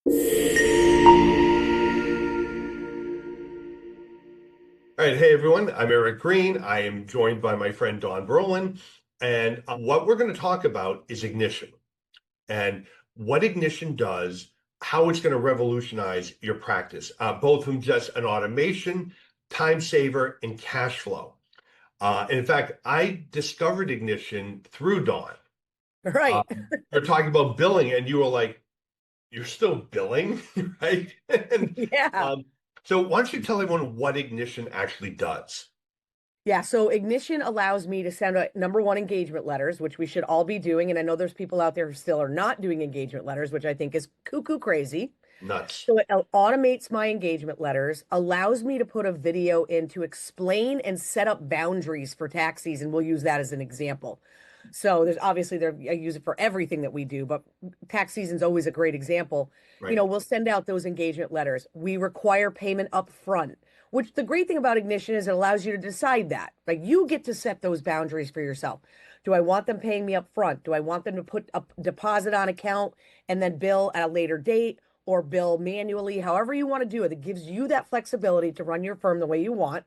All right, hey everyone, I'm Eric Green. I am joined by my friend Dawn Brolin, and what we're going to talk about is ignition and what ignition does, how it's going to revolutionize your practice, both from just an automation, time saver, and cash flow. And in fact, I discovered ignition through Dawn. Right. We're talking about billing, and you were like, "You're still billing, right?" And Yeah. um, so, why don't you tell everyone what ignition actually does? Yeah. So Ignition allows me to send a number one engagement letters, which we should all be doing. And I know there's people out there who still are not doing engagement letters, which I think is cuckoo crazy. Nuts. So it automates my engagement letters, allows me to put a video in to explain and set up boundaries for tax season. We'll use that as an example. So there's obviously there I use it for everything that we do, but tax season's always a great example. Right. We'll send out those engagement letters. We require payment up front, which the great thing about Ignition is it allows you to decide that. Like you get to set those boundaries for yourself. Do I want them paying me up front? Do I want them to put a deposit on account and then bill at a later date or bill manually? However you want to do it, it gives you that flexibility to run your firm the way you want.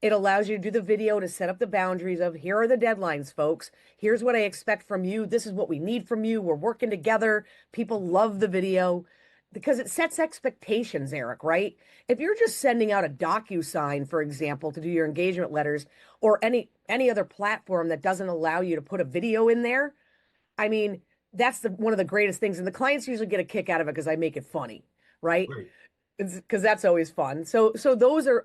It allows you to do the video to set up the boundaries of here are the deadlines, folks. Here's what I expect from you. This is what we need from you. We're working together. People love the video because it sets expectations, Eric, right? If you're just sending out a DocuSign, for example, to do your engagement letters or any other platform that doesn't allow you to put a video in there, I mean, that's one of the greatest things. And the clients usually get a kick out of it because I make it funny, right? Right. Because that's always fun. So those are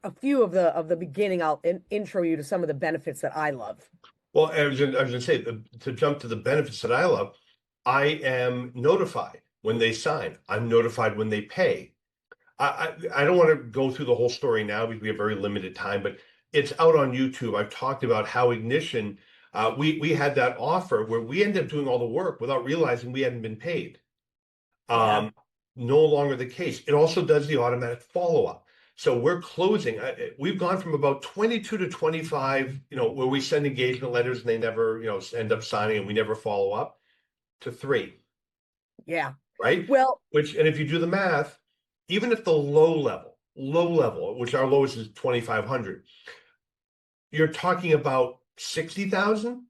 a few of the beginning. I'll intro you to some of the benefits that I love. Well, I was gonna say to jump to the benefits that I love, I am notified when they sign. I'm notified when they pay. I don't want to go through the whole story now because we have very limited time, but it's out on YouTube. I've talked about how Ignition, we had that offer where we ended up doing all the work without realizing we hadn't been paid. Yeah. Um, no longer the case. It also does the automatic follow-up. So we're closing. We've gone from about 22 to 25, where we send engagement letters and they never, end up signing and we never follow up, to three, Yeah. right? Well, And if you do the math, even at the low level, which our lowest is 2,500, you're talking about 60,000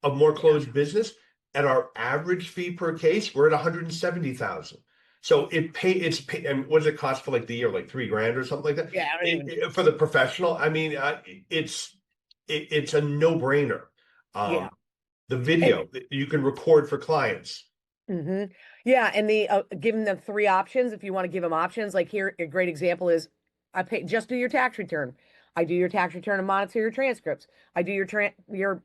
of more yeah. closed business. At our average fee per case, we're at 170,000. So and what does it cost for like the year, like 3 grand or something like that? Yeah, I don't even. For the professional, I mean, it's a no-brainer. Yeah. Um, the And video that you can record for clients. hmm yeah, and the giving them three options if you want to give them options. Like here, a great example is I pay just do your tax return. I do your tax return and monitor your transcripts. I do your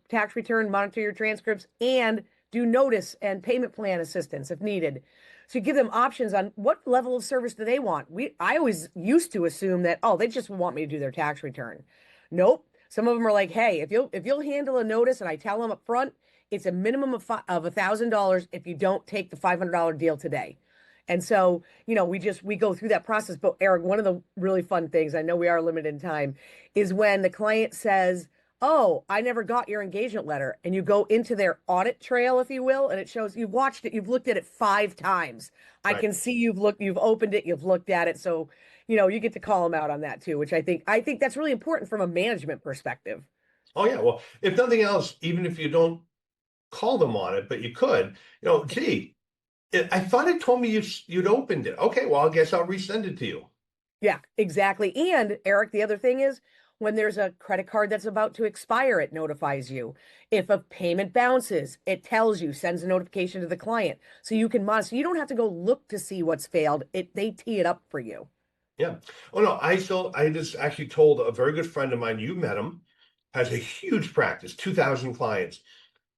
tax return, monitor your transcripts, and do notice and payment plan assistance if needed. So you give them options on what level of service do they want. I always used to assume that, oh, they just want me to do their tax return. Nope. Some of them are like, hey, if you'll handle a notice and I tell them up front, it's a minimum of $1,000 if you don't take the $500 deal today. And so, we go through that process. But Eric, one of the really fun things, I know we are limited in time, is when the client says, "Oh, I never got your engagement letter," and you go into their audit trail, if you will, and it shows you've watched it, you've looked at it 5 times. I Right. can see you've opened it, you've looked at it. So, you get to call them out on that too, which I think that's really important from a management perspective. Oh yeah. Well, if nothing else, even if you don't call them on it, but you could, gee, I thought it told me you'd opened it. Okay, well, I guess I'll resend it to you. Yeah, exactly. And Eric, the other thing is when there's a credit card that's about to expire, it notifies you. If a payment bounces, it tells you, sends a notification to the client. So you can monitor. So you don't have to go look to see what's failed. They tee it up for you. Yeah. Oh no, I just actually told a very good friend of mine, you met him, has a huge practice, 2,000 clients.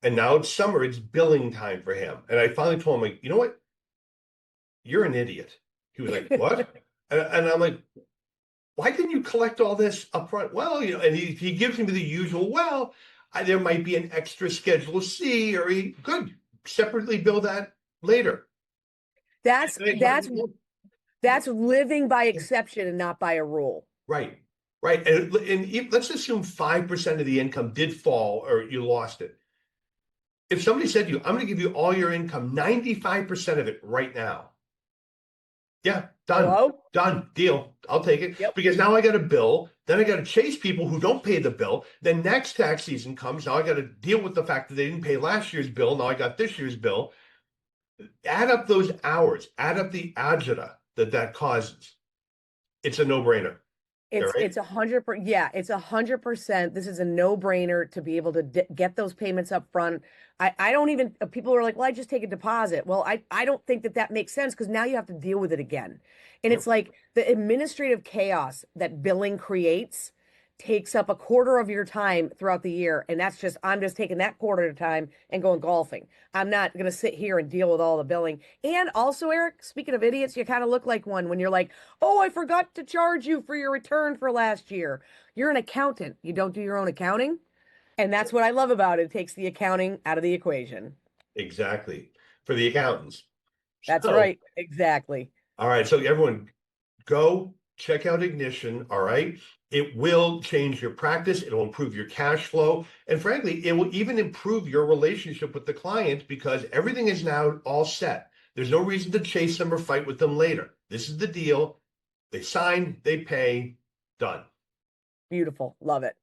And now it's summer, it's billing time for him. And I finally told him, like, you know what? You're an idiot. He was like, what? And I'm like, why didn't you collect all this up front? Well, and he gives me the usual, well, there might be an extra Schedule C, or he could separately bill that later. That's And I thought, that's that's living by exception and not by a rule. right, right. And let's assume 5% of the income did fall or you lost it. If somebody said to you, I'm going to give you all your income, 95% of it right now, Yeah, done. Hello? Done. Deal. I'll take it. Yep. Because now I got a bill. Then I got to chase people who don't pay the bill. Then next tax season comes. Now I got to deal with the fact that they didn't pay last year's bill. Now I got this year's bill. Add up those hours. Add up the agita that causes. It's a no-brainer. It's 100%. Yeah, it's 100%. This is a no-brainer to be able to get those payments up front. I don't even, people are like, well, I just take a deposit. Well, I don't think that makes sense because now you have to deal with it again. And Yep. it's like the administrative chaos that billing creates takes up a quarter of your time throughout the year. And I'm just taking that quarter of time and going golfing. I'm not going to sit here and deal with all the billing. And also, Eric, speaking of idiots, you kind of look like one when you're like, oh, I forgot to charge you for your return for last year. You're an accountant. You don't do your own accounting. And that's what I love about it. It takes the accounting out of the equation. Exactly. For the accountants. That's So, right. Exactly. all right. So everyone go check out Ignition. All right. It will change your practice. It'll improve your cash flow. And frankly, it will even improve your relationship with the client because everything is now all set. There's no reason to chase them or fight with them later. This is the deal. They sign, they pay, done. Beautiful. Love it.